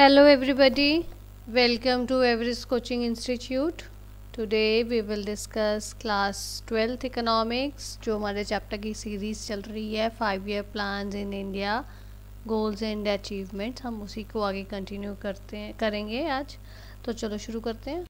Hello everybody, welcome to Everest Coaching Institute. Today we will discuss class 12th economics जो हमारे chapter की series चल रही है 5 year plans in India goals and achievements। हम उसी को आगे कंटिन्यू करेंगे आज। तो चलो शुरू करते हैं।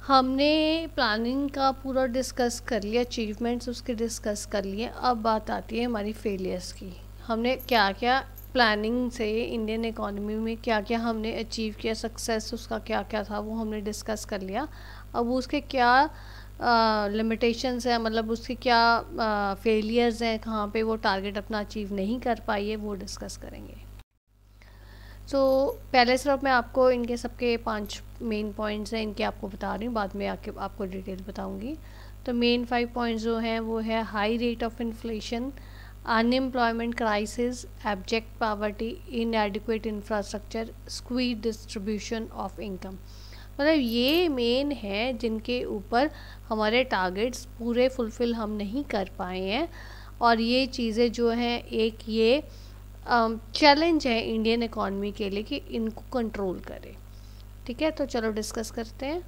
हमने प्लानिंग का पूरा डिस्कस कर लिया, अचीवमेंट्स उसके डिस्कस कर लिए। अब बात आती है हमारी फेलियर्स की। हमने क्या क्या प्लानिंग से इंडियन इकोनॉमी में क्या क्या हमने अचीव किया, सक्सेस उसका क्या क्या था वो हमने डिस्कस कर लिया। अब उसके क्या लिमिटेशंस हैं, मतलब उसके क्या फेलियर्स हैं, कहाँ पे वो टारगेट अपना अचीव नहीं कर पाई है, वो डिस्कस करेंगे। पहले सिर्फ मैं आपको इनके सबके 5 मेन पॉइंट्स हैं, इनके आपको बता रही हूँ, बाद में आके आपको डिटेल बताऊँगी। तो मेन 5 पॉइंट्स जो हैं वो है high rate of inflation, unemployment crisis, abject poverty, इनएडिक्वेट infrastructure, squeeze distribution of income. मतलब ये मेन है जिनके ऊपर हमारे टारगेट्स पूरे फुलफ़िल हम नहीं कर पाए हैं, और ये चीज़ें जो हैं एक ये चैलेंज है इंडियन इकॉनमी के लिए कि इनको कंट्रोल करें। ठीक है, तो चलो डिस्कस करते हैं।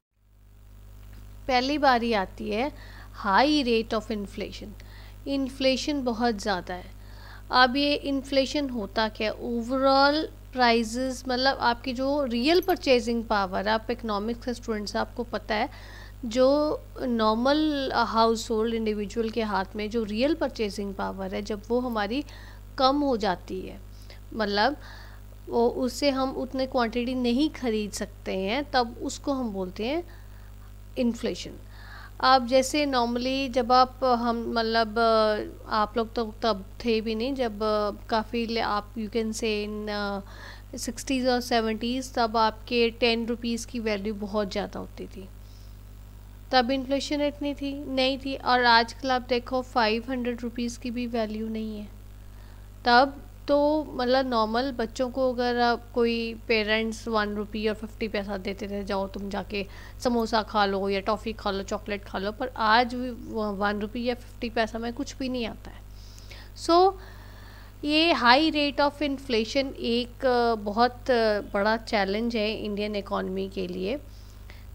पहली बारी आती है high rate of inflation. Inflation बहुत ज़्यादा है। अब ये इन्फ्लेशन होता क्या है, ओवरऑल प्राइजेस, मतलब आपकी जो रियल परचेजिंग पावर है, आप इकोनॉमिक्स के स्टूडेंट्स आपको पता है, जो नॉर्मल हाउस होल्ड इंडिविजुअल के हाथ में जो रियल परचेजिंग पावर है, जब वो हमारी कम हो जाती है, मतलब वो उससे हम उतने क्वांटिटी नहीं खरीद सकते हैं, तब उसको हम बोलते हैं इन्फ्लेशन। अब जैसे नॉर्मली जब आप हम मतलब आप लोग तो तब थे भी नहीं, जब काफ़ी आप you can say in 60s और 70s, तब आपके 10 रुपीज़ की वैल्यू बहुत ज़्यादा होती थी। तब इन्फ्लेशन इतनी नहीं थी। और आजकल आप देखो 500 रुपीज़ की भी वैल्यू नहीं है। तब तो मतलब नॉर्मल बच्चों को अगर कोई पेरेंट्स 1 रुपये और 50 पैसा देते थे, जाओ तुम जाके समोसा खा लो या टॉफ़ी खा लो, चॉकलेट खा लो, पर आज 1 रुपये या 50 पैसा में कुछ भी नहीं आता है। ये हाई रेट ऑफ इन्फ्लेशन एक बहुत बड़ा चैलेंज है इंडियन इकॉनमी के लिए।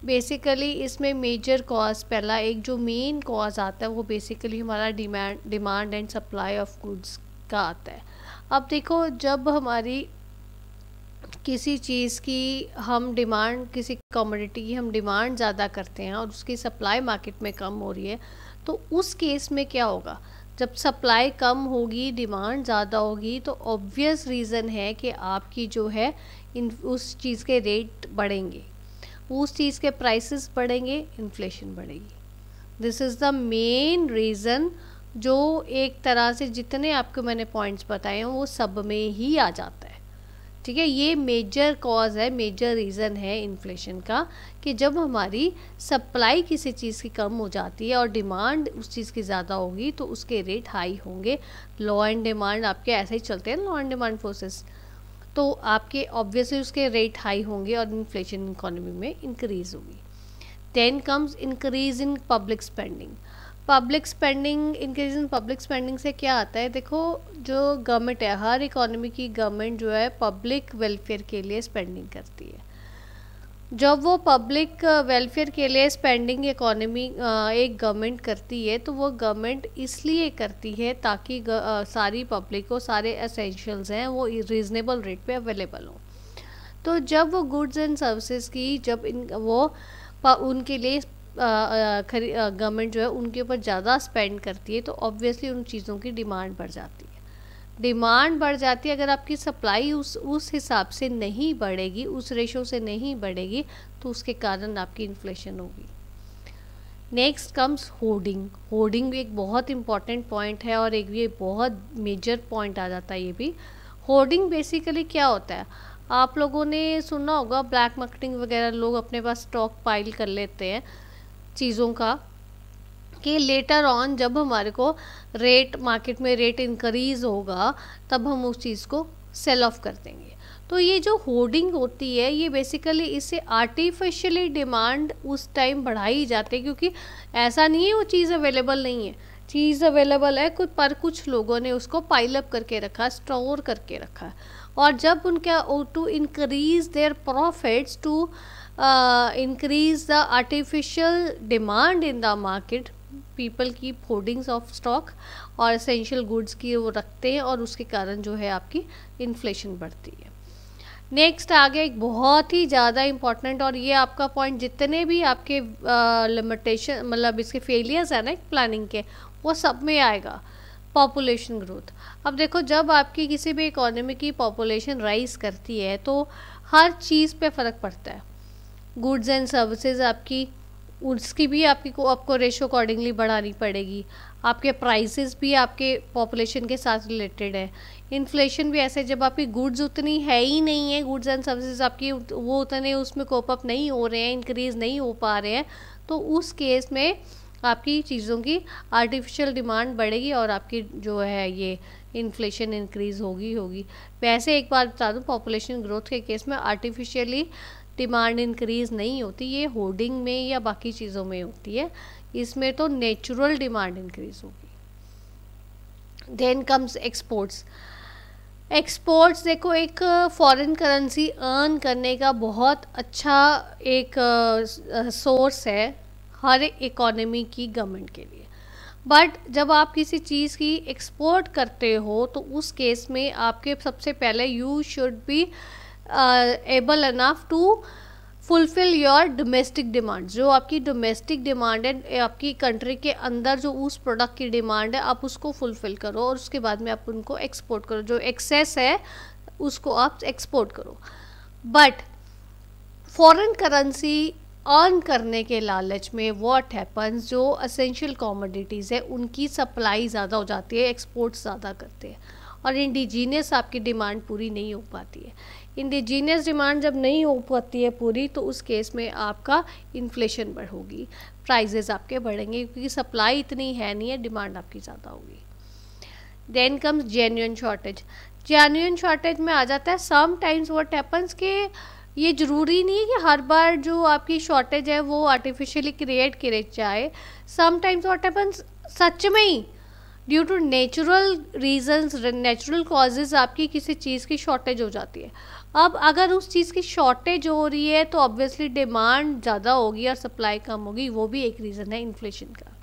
बेसिकली इसमें मेजर कॉज, पहला एक जो मेन कॉज आता है वो बेसिकली हमारा demand and supply of goods का आता है। अब देखो, जब हमारी किसी चीज़ की हम डिमांड, किसी कमोडिटी की हम डिमांड ज़्यादा करते हैं और उसकी सप्लाई मार्केट में कम हो रही है, तो उस केस में क्या होगा, जब सप्लाई कम होगी डिमांड ज़्यादा होगी, तो ऑब्वियस रीज़न है कि आपकी जो है उस चीज़ के रेट बढ़ेंगे, उस चीज़ के प्राइसेस बढ़ेंगे, इन्फ्लेशन बढ़ेगी। This is the main reason, जो एक तरह से जितने आपको मैंने पॉइंट्स बताए हैं वो सब में ही आ जाता है। ठीक है, ये मेजर कॉज है, मेजर रीज़न है इन्फ्लेशन का, कि जब हमारी सप्लाई किसी चीज़ की कम हो जाती है और डिमांड उस चीज़ की ज़्यादा होगी, तो उसके रेट हाई होंगे। लॉ एंड डिमांड आपके ऐसे ही चलते हैं, लॉ एंड डिमांड फोर्सेस, तो आपके ऑब्वियसली उसके रेट हाई होंगे और इन्फ्लेशन इकोनॉमी में इंक्रीज़ होगी। Then comes increase in public spending. Public spending, increase in public spending से क्या आता है, देखो जो गवर्नमेंट है, हर इकोनॉमी की गवर्नमेंट जो है पब्लिक वेलफेयर के लिए स्पेंडिंग करती है। जब वो पब्लिक वेलफेयर के लिए स्पेंडिंग इकोनॉमी एक गवर्नमेंट करती है, तो वो गवर्नमेंट इसलिए करती है ताकि सारी पब्लिक को सारे एसेंशियल्स हैं वो रीज़नेबल रेट पे अवेलेबल हों। तो जब वो गुड्स एंड सर्विसेज की जब उनके लिए गवर्नमेंट जो है उनके ऊपर ज़्यादा स्पेंड करती है, तो ऑब्वियसली उन चीज़ों की डिमांड बढ़ जाती है। डिमांड बढ़ जाती है, अगर आपकी सप्लाई उस हिसाब से नहीं बढ़ेगी, उस रेशो से नहीं बढ़ेगी, तो उसके कारण आपकी इन्फ्लेशन होगी। Next comes hoarding. होर्डिंग एक बहुत इंपॉर्टेंट पॉइंट है और एक ये बहुत मेजर पॉइंट आ जाता है ये भी। होर्डिंग बेसिकली क्या होता है, आप लोगों ने सुना होगा ब्लैक मार्केटिंग वगैरह, लोग अपने पास स्टॉक पाइल कर लेते हैं चीज़ों का, कि लेटर ऑन जब हमारे को रेट मार्केट में रेट इंक्रीज़ होगा तब हम उस चीज़ को सेल ऑफ कर देंगे। तो ये जो होर्डिंग होती है, ये बेसिकली इससे आर्टिफिशियली डिमांड उस टाइम बढ़ाई जाती है, क्योंकि ऐसा नहीं है वो चीज़ अवेलेबल नहीं है, चीज़ अवेलेबल है, पर कुछ लोगों ने उसको पाइल अप करके रखा, स्टोर करके रखा है, और जब उनका to increase their profits, to increase the artificial demand in the market, people की होर्डिंग्स ऑफ स्टॉक और एसेंशियल गुड्स की वो रखते हैं, और उसके कारण जो है आपकी इन्फ्लेशन बढ़ती है। नेक्स्ट आगे एक बहुत ही ज़्यादा इम्पॉर्टेंट, और ये आपका पॉइंट जितने भी आपके लिमिटेशन मतलब इसके फेलियर्स है ना प्लानिंग के, वो सब में आएगा, पॉपुलेशन ग्रोथ। अब देखो जब आपकी किसी भी इकोनॉमी की पॉपुलेशन राइज करती है तो हर चीज़ पे फ़र्क पड़ता है। गुड्स एंड सर्विसेज आपकी, उसकी भी आपको रेशो अकॉर्डिंगली बढ़ानी पड़ेगी। आपके प्राइसेस भी आपके पॉपुलेशन के साथ रिलेटेड है। इन्फ्लेशन भी ऐसे, जब आपकी गुड्स उतनी है ही नहीं है, गुड्स एंड सर्विसेज आपकी वो उतने उसमें कोप अप नहीं हो रहे हैं, इंक्रीज़ नहीं हो पा रहे हैं, तो उस केस में आपकी चीज़ों की आर्टिफिशियल डिमांड बढ़ेगी और आपकी जो है ये इन्फ्लेशन इंक्रीज़ होगी। वैसे एक बात बता दूँ, पॉपुलेशन ग्रोथ के केस में आर्टिफिशियली डिमांड इंक्रीज़ नहीं होती, ये होर्डिंग में या बाकी चीज़ों में होती है। इसमें तो नेचुरल डिमांड इंक्रीज़ होगी। Then comes exports. एक्सपोर्ट्स देखो एक फॉरेन करेंसी अर्न करने का बहुत अच्छा एक सोर्स है हर इकोनॉमी की गवर्नमेंट के लिए। बट जब आप किसी चीज़ की एक्सपोर्ट करते हो तो उस केस में आपके सबसे पहले you should be able enough to fulfil your domestic demand. जो आपकी डोमेस्टिक डिमांड है आपकी कंट्री के अंदर, जो उस प्रोडक्ट की डिमांड है, आप उसको फुलफिल करो और उसके बाद में आप उनको एक्सपोर्ट करो। जो एक्सेस है उसको आप एक्सपोर्ट करो। बट फॉरेन करेंसी अर्न करने के लालच में व्हाट हैपन्स, जो असेंशियल कमोडिटीज़ है उनकी सप्लाई ज़्यादा हो जाती है, एक्सपोर्ट्स ज़्यादा करते हैं और इंडिजीनियस आपकी डिमांड पूरी नहीं हो पाती है। इंडिजीनियस डिमांड जब नहीं हो पाती है पूरी, तो उस केस में आपका इन्फ्लेशन बढ़ोगी, प्राइजेस आपके बढ़ेंगे, क्योंकि सप्लाई इतनी है नहीं है, डिमांड आपकी ज़्यादा होगी। Then comes genuine shortage. Genuine shortage में आ जाता है सम टाइम्स व्हाट हैपन्स कि ये ज़रूरी नहीं है कि हर बार जो आपकी शॉर्टेज है वो आर्टिफिशियली क्रिएट की जाए। Sometimes what happens such में ही due to natural reasons, natural causes आपकी किसी चीज़ की शॉर्टेज हो जाती है। अब अगर उस चीज़ की शॉर्टेज हो रही है तो ऑब्वियसली डिमांड ज़्यादा होगी और सप्लाई कम होगी, वो भी एक रीज़न है इन्फ्लेशन का।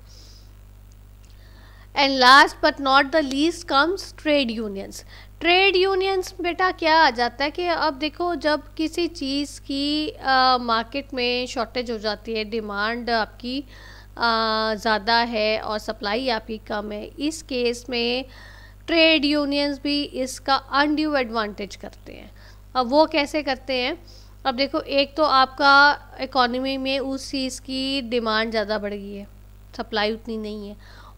And last but not the least comes trade unions. Trade unions बेटा क्या आ जाता है कि अब देखो जब किसी चीज़ की मार्केट में शॉर्टेज हो जाती है, डिमांड आपकी ज़्यादा है और सप्लाई आपकी कम है, इस केस में ट्रेड यूनियंस भी इसका अनड्यू एडवांटेज करते हैं। अब वो कैसे करते हैं? अब देखो एक तो आपका इकोनॉमी में उस चीज़ की डिमांड ज़्यादा बढ़ गई है, सप्लाई उतनी नहीं है,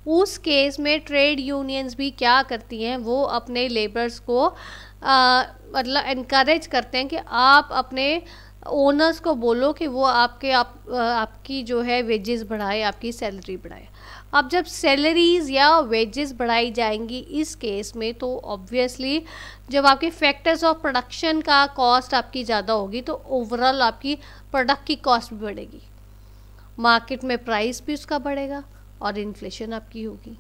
उस केस में ट्रेड यूनियंस भी क्या करती हैं, वो अपने लेबर्स को मतलब इनकरेज करते हैं कि आप अपने ओनर्स को बोलो कि वो आपकी जो है वेजेस बढ़ाए, आपकी सैलरी बढ़ाए। अब जब सैलरीज़ या वेजेस बढ़ाई जाएंगी इस केस में, तो ऑब्वियसली जब आपके फैक्टर्स ऑफ प्रोडक्शन का कॉस्ट आपकी ज़्यादा होगी तो ओवरऑल आपकी प्रोडक्ट की कॉस्ट भी बढ़ेगी, मार्केट में प्राइस भी उसका बढ़ेगा और इन्फ्लेशन आपकी होगी।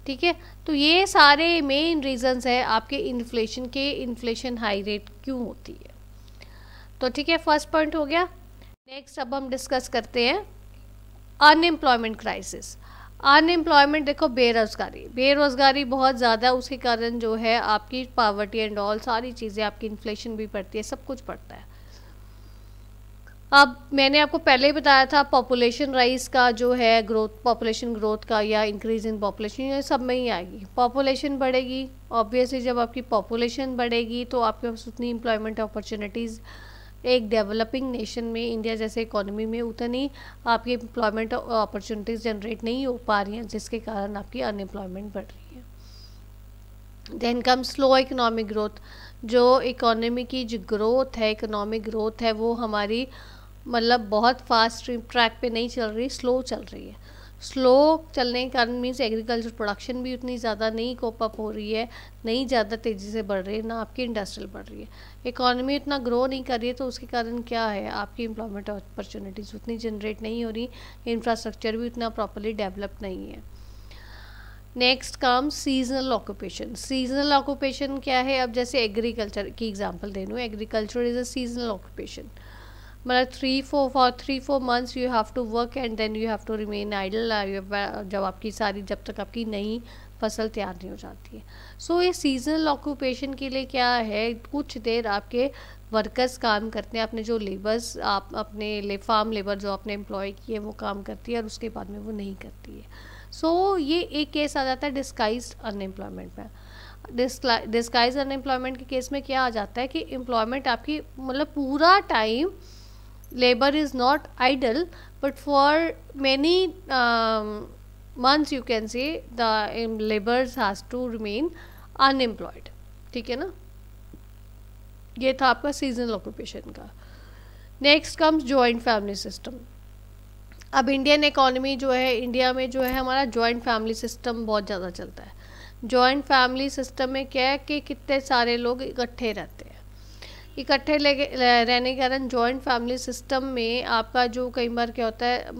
ठीक है, तो ये सारे मेन रीजंस है आपके इन्फ्लेशन के, इन्फ्लेशन हाई रेट क्यों होती है। तो ठीक है, फर्स्ट पॉइंट हो गया। नेक्स्ट अब हम डिस्कस करते हैं अनएम्प्लॉयमेंट क्राइसिस। अनएम्प्लॉयमेंट देखो बेरोज़गारी बहुत ज़्यादा, उसके कारण जो है आपकी पॉवर्टी एंड ऑल सारी चीज़ें, आपकी इन्फ्लेशन भी बढ़ती है, सब कुछ बढ़ता है। अब मैंने आपको पहले ही बताया था पॉपुलेशन राइज का जो है ग्रोथ, पॉपुलेशन ग्रोथ का या इंक्रीज इन पॉपुलेशन, ये सब में ही आएगी। पॉपुलेशन बढ़ेगी, ऑब्वियसली जब आपकी पॉपुलेशन बढ़ेगी तो आपके पास उतनी एम्प्लॉयमेंट अपॉर्चुनिटीज़ एक डेवलपिंग नेशन में, इंडिया जैसे इकोनॉमी में उतनी आपकी एम्प्लॉयमेंट अपॉर्चुनिटीज़ जनरेट नहीं हो पा रही हैं, जिसके कारण आपकी अनएम्प्लॉयमेंट बढ़ रही है। Then come slow economic growth. जो इकोनॉमी की जो ग्रोथ है, इकोनॉमिक ग्रोथ है, वो हमारी मतलब बहुत फास्ट ट्रैक पे नहीं चल रही, स्लो चल रही है। स्लो चलने के कारण मीन्स एग्रीकल्चर प्रोडक्शन भी उतनी ज़्यादा नहीं कोप अप हो रही है, नहीं ज़्यादा तेज़ी से बढ़ रही है, ना आपकी इंडस्ट्रियल बढ़ रही है। इकोनॉमी उतना ग्रो नहीं कर रही है, तो उसके कारण क्या है, आपकी एम्प्लॉयमेंट अपॉर्चुनिटीज़ उतनी जनरेट नहीं हो रही, इंफ्रास्ट्रक्चर भी उतना प्रॉपरली डेवलप नहीं है। Next come seasonal occupation. Seasonal occupation क्या है? अब जैसे एग्रीकल्चर की एग्जांपल दे दूँ, agriculture is a seasonal occupation. मतलब 3-4 months you have to work and then you have to remain idle, जब आपकी सारी, जब तक आपकी नई फसल तैयार नहीं हो जाती है। सो ये सीजनल ऑक्यूपेशन के लिए क्या है, कुछ देर आपके वर्कर्स काम करते हैं, अपने जो लेबर्स, आप अपने फार्म लेबर जो आपने एम्प्लॉय किए वो काम करती है और उसके बाद में वो नहीं करती है। सो ये एक केस आ जाता है डिस्गाइज्ड अनएम्प्लॉयमेंट में। डिस्गाइज अनएम्प्लॉयमेंट के केस में क्या आ जाता है कि एम्प्लॉयमेंट आपकी, मतलब पूरा time labor is not idle, but for many months you can say the laborers has to remain unemployed। ठीक है ना, ये था आपका सीजनल ऑक्यूपेशन का। Next comes joint family system. अब इंडियन इकोनॉमी जो है, इंडिया में जो है हमारा जॉइंट फैमिली सिस्टम बहुत ज़्यादा चलता है। जॉइंट फैमिली सिस्टम में क्या है कि कितने सारे लोग इकट्ठे रहते हैं। इकट्ठे रहने के कारण जॉइंट फैमिली सिस्टम में आपका जो कई बार क्या होता है,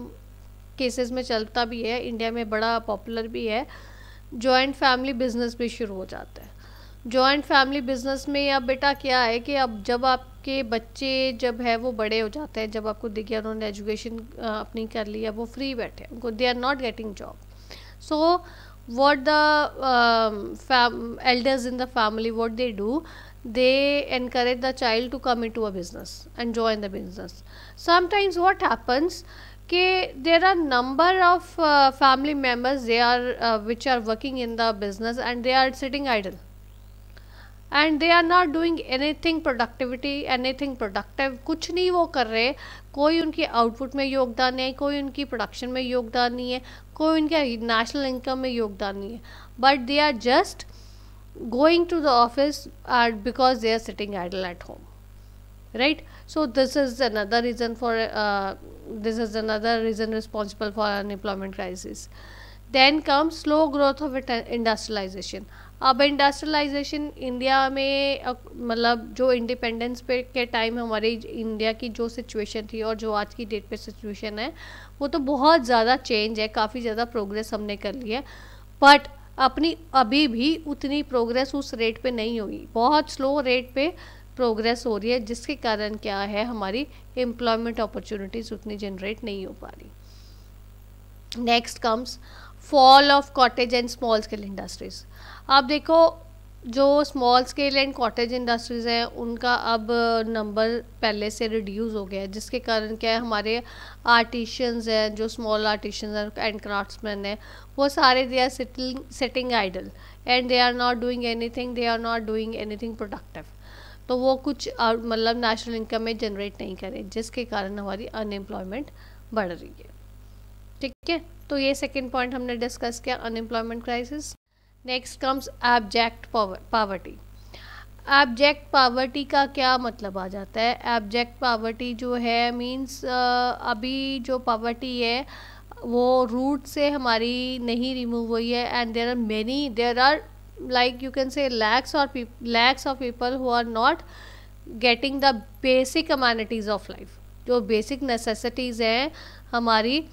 केसेस में चलता भी है, इंडिया में बड़ा पॉपुलर भी है, जॉइंट फैमिली बिजनेस भी शुरू हो जाता है। जॉइंट फैमिली बिजनेस में अब बेटा क्या है कि अब जब आपके बच्चे जब है वो बड़े हो जाते हैं, जब आपको दिख गया उन्होंने एजुकेशन अपनी कर लिया, वो फ्री बैठे हैं, उनको they are not getting job. So what the elders in the family, what they do, they encourage the child to come into a business and join the business. Sometimes what happens कि there are number of family members, they are which are working in the business and they are sitting idle and they are not doing anything productive, कुछ नहीं वो कर रहे, कोई उनके output में योगदान नहीं है, कोई उनकी प्रोडक्शन में योगदान नहीं है, कोई उनके नेशनल इनकम में योगदान नहीं है, but they are just going to the office because they are sitting idle at home, right? So this is another reason responsible for unemployment crisis. Then comes slow growth of industrialization. अब industrialisation India में मतलब जो independence पे के time हमारे India की जो situation थी और जो आज की डेट पे सिचुएशन है वो तो बहुत ज़्यादा चेंज है, काफ़ी ज़्यादा प्रोग्रेस हमने कर ली है, बट अपनी अभी भी उतनी प्रोग्रेस उस रेट पे नहीं हुई, बहुत स्लो रेट पे प्रोग्रेस हो रही है, जिसके कारण क्या है हमारी एम्प्लॉयमेंट अपॉर्चुनिटीज़ उतनी जनरेट नहीं हो पा रही। Next comes fall of cottage and small scale industries. आप देखो जो small scale and cottage industries हैं उनका अब नंबर पहले से रिड्यूस हो गया है, जिसके कारण क्या है हमारे आर्टिशियंस हैं, जो स्मॉल आर्टिशियंस एंड क्राफ्ट्समैन हैं, वो सारे they are sitting idle and they are not doing anything productive, तो वो कुछ मतलब नेशनल इनकम में जनरेट नहीं करें, जिसके कारण हमारी अनएम्प्लॉयमेंट बढ़ रही है। ठीक है, तो ये सेकंड पॉइंट हमने डिस्कस किया, unemployment crisis. Next comes abject poverty. Abject poverty का क्या मतलब आ जाता है? एब्जेक्ट पॉवर्टी जो है मींस अभी जो पॉवर्टी है वो रूट से हमारी नहीं रिमूव हुई है, and there are like you can say lakhs of people who are not getting the basic amenities of life, जो basic necessities हैं हमारी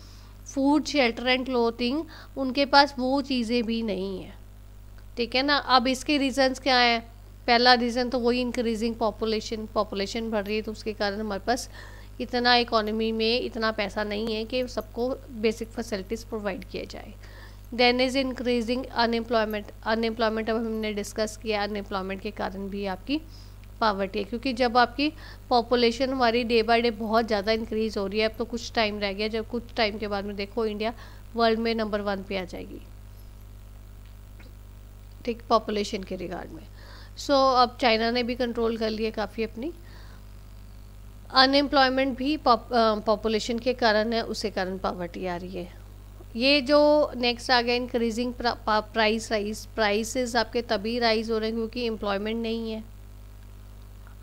फूड, शेल्टर एंड क्लोथिंग, उनके पास वो चीज़ें भी नहीं है। ठीक है ना। अब इसके रीजंस क्या हैं? पहला रीज़न तो वही इंक्रीजिंग पॉपुलेशन बढ़ रही है, तो उसके कारण हमारे पास इतना इकोनॉमी में इतना पैसा नहीं है कि सबको बेसिक फैसिलिटीज़ प्रोवाइड किया जाए। Then is increasing unemployment. अब हमने डिस्कस किया, अनएम्प्लॉयमेंट के कारण भी आपकी पॉवर्टी है, क्योंकि जब आपकी पॉपुलेशन हमारी डे बाय डे बहुत ज़्यादा इंक्रीज़ हो रही है, अब तो कुछ टाइम रह गया, जब कुछ टाइम के बाद में देखो इंडिया वर्ल्ड में नंबर 1 पे आ जाएगी, ठीक, पॉपुलेशन के रिगार्ड में। सो अब चाइना ने भी कंट्रोल कर लिया काफ़ी अपनी। अनएम्प्लॉयमेंट भी पॉपुलेशन के कारण है, उसके कारण पॉवर्टी आ रही है। ये जो नेक्स्ट आ गया इंक्रीजिंग प्राइसेस आपके तभी राइज हो रहे हैं क्योंकि एम्प्लॉयमेंट नहीं है,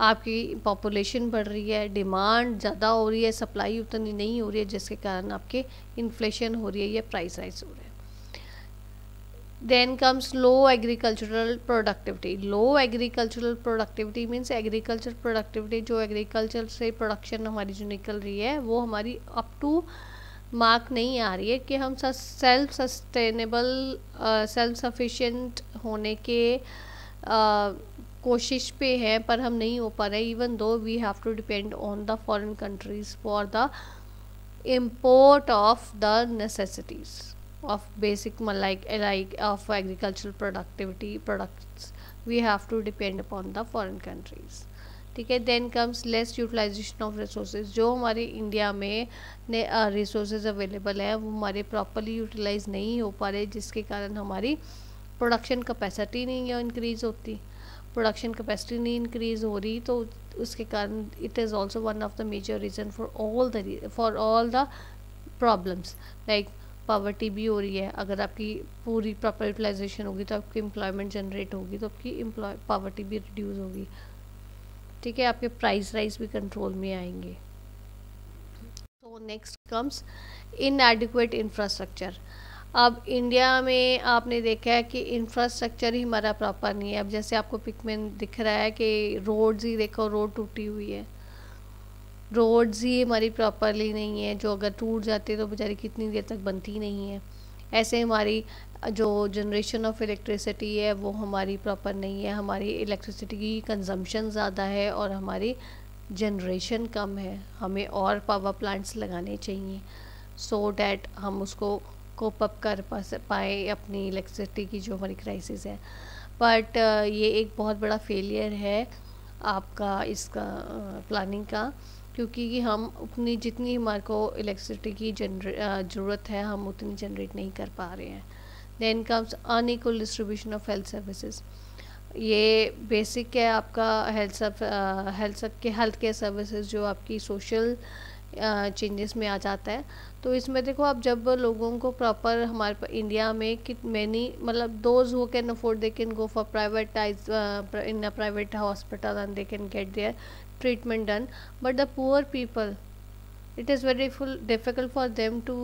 आपकी पॉपुलेशन बढ़ रही है, डिमांड ज़्यादा हो रही है, सप्लाई उतनी नहीं हो रही है, जिसके कारण आपके इन्फ्लेशन हो रही है या प्राइस राइज हो रहे हैं। Then comes low agricultural productivity means agriculture productivity, जो एग्रीकल्चर से प्रोडक्शन हमारी जो निकल रही है वो हमारी अप टू मार्क नहीं आ रही है कि हम सेल्फ सस्टेनेबल सेल्फ सफिशिएंट होने के कोशिश पे हैं, पर हम नहीं हो पा रहे, even though we have to depend on the foreign countries for the import of the necessities of basic like of agricultural productivity products. We have to depend upon the foreign countries. ठीक है. Then comes less utilisation of resources. जो हमारे India में resources available हैं वो हमारे properly utilise नहीं हो पा रहे, जिसके कारण हमारी प्रोडक्शन कैपेसिटी नहीं इंक्रीज़ होती. प्रोडक्शन कैपेसिटी नहीं इंक्रीज़ हो रही तो उसके कारण it is also one of the major reason for all the problems. Like poverty भी हो रही है. अगर आपकी पूरी प्रॉपर यूटिलाइजेशन होगी तो आपकी एम्प्लॉयमेंट जनरेट होगी, तो आपकी पॉवर्टी भी रिड्यूस होगी. ठीक है. आपके प्राइस राइज भी कंट्रोल में आएंगे. तो नेक्स्ट कम्स इनएडिक्वेट इंफ्रास्ट्रक्चर. अब इंडिया में आपने देखा है कि इंफ्रास्ट्रक्चर ही हमारा प्रॉपर नहीं है. अब जैसे आपको पिक में दिख रहा है कि रोड्स ही देखो, रोड टूटी हुई है. रोड्स ही हमारी प्रॉपरली नहीं है, जो अगर टूट जाती है तो बेचारी कितनी देर तक बनती नहीं है. ऐसे हमारी जो जनरेशन ऑफ इलेक्ट्रिसिटी है वो हमारी प्रॉपर नहीं है. हमारी इलेक्ट्रिसिटी की कंजम्पशन ज़्यादा है और हमारी जनरेशन कम है. हमें और पावर प्लांट्स लगाने चाहिए सो डैट हम उसको कोप अप कर पाए अपनी इलेक्ट्रिसिटी की जो हमारी क्राइसिस है. बट ये एक बहुत बड़ा फेलियर है आपका इसका प्लानिंग का, क्योंकि हम उतनी जितनी हमारे को इलेक्ट्रिसिटी की ज़रूरत है हम उतनी जनरेट नहीं कर पा रहे हैं. Then comes unequal distribution of health services. ये बेसिक है आपका हेल्थ केयर सर्विसेज जो आपकी सोशल चेंजेस में आ जाता है. तो इसमें देखो आप जब लोगों को प्रॉपर हमारे इंडिया में कि मैनी मतलब those who can afford they can go for privatise in a private hospital and they can get their treatment done, but the poor people, it is very difficult for them to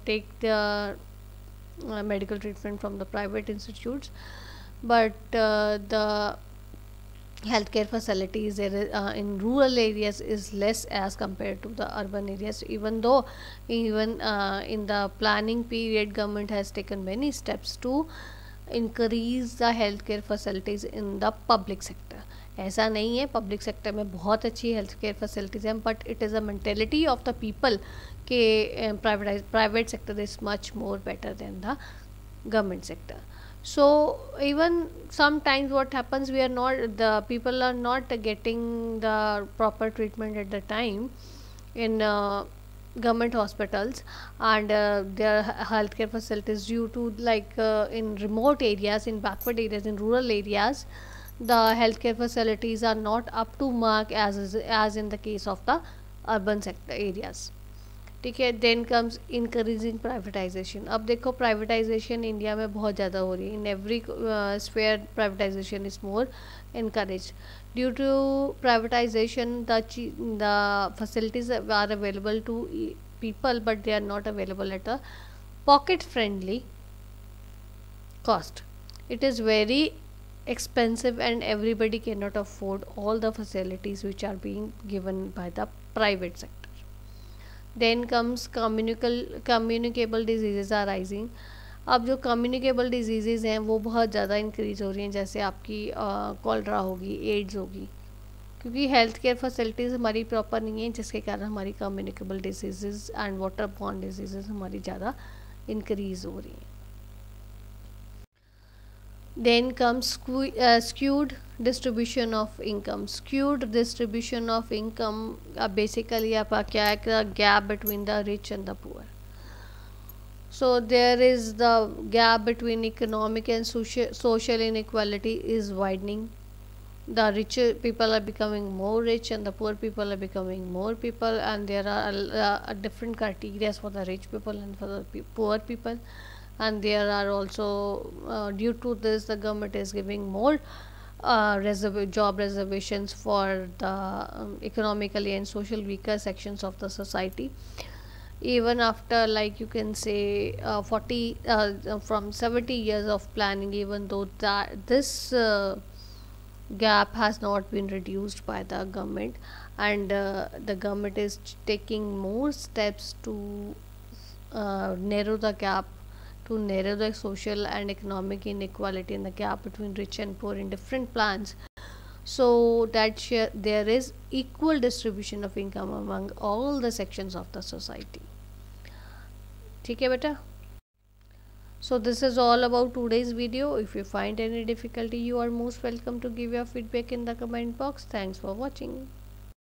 take the medical treatment from the private institutes. But the healthcare facilities in rural areas is less as compared to the urban areas, even though in the planning period government has taken many steps to increase the healthcare facilities in the public sector. ऐसा नहीं है, public sector में बहुत अच्छी health care facilities हैं, but it is a mentality of the people के private sector is much more better than the government sector. So even sometimes what happens, the people are not getting the proper treatment at the time in government hospitals, and their healthcare facilities due to like in remote areas, in backward areas, in rural areas, the healthcare facilities are not up to mark as in the case of the urban sector areas. ठीक है. Then comes increasing privatisation. अब देखो privatisation India में बहुत ज़्यादा हो रही है. In every sphere privatisation is more encouraged. Due to privatization, the facilities are available to people, but they are not available at a pocket friendly cost. It is very expensive and everybody cannot afford all the facilities which are being given by the private sector. Then comes communicable diseases are rising. अब जो communicable disease हैं वो बहुत ज़्यादा increase हो रही हैं. जैसे आपकी कॉलरा होगी, एड्स होगी, क्योंकि हेल्थ केयर फैसिलिटीज़ हमारी प्रॉपर नहीं है, जिसके कारण हमारी communicable disease and water borne disease हमारी ज़्यादा इंक्रीज़ हो रही हैं. Then comes skewed distribution of income. Skewed distribution of income basically आपका क्या है, gap between the rich and the poor. So there is the gap between economic and social inequality is widening. The rich people are becoming more rich and the poor people are becoming more people, and there are different criteria for the rich people and for the poor people. And there are also due to this the government is giving more job reservations for the economically and social weaker sections of the society. Even after like you can say 40 from 70 years of planning, even though that this gap has not been reduced by the government, and the government is taking more steps to narrow the gap, to narrow the social and economic inequality in the gap between rich and poor in different plans, so that there is equal distribution of income among all the sections of the society. ठीक है बेटा? So this is all about today's video. If you find any difficulty, you are most welcome to give your feedback in the comment box. Thanks for watching.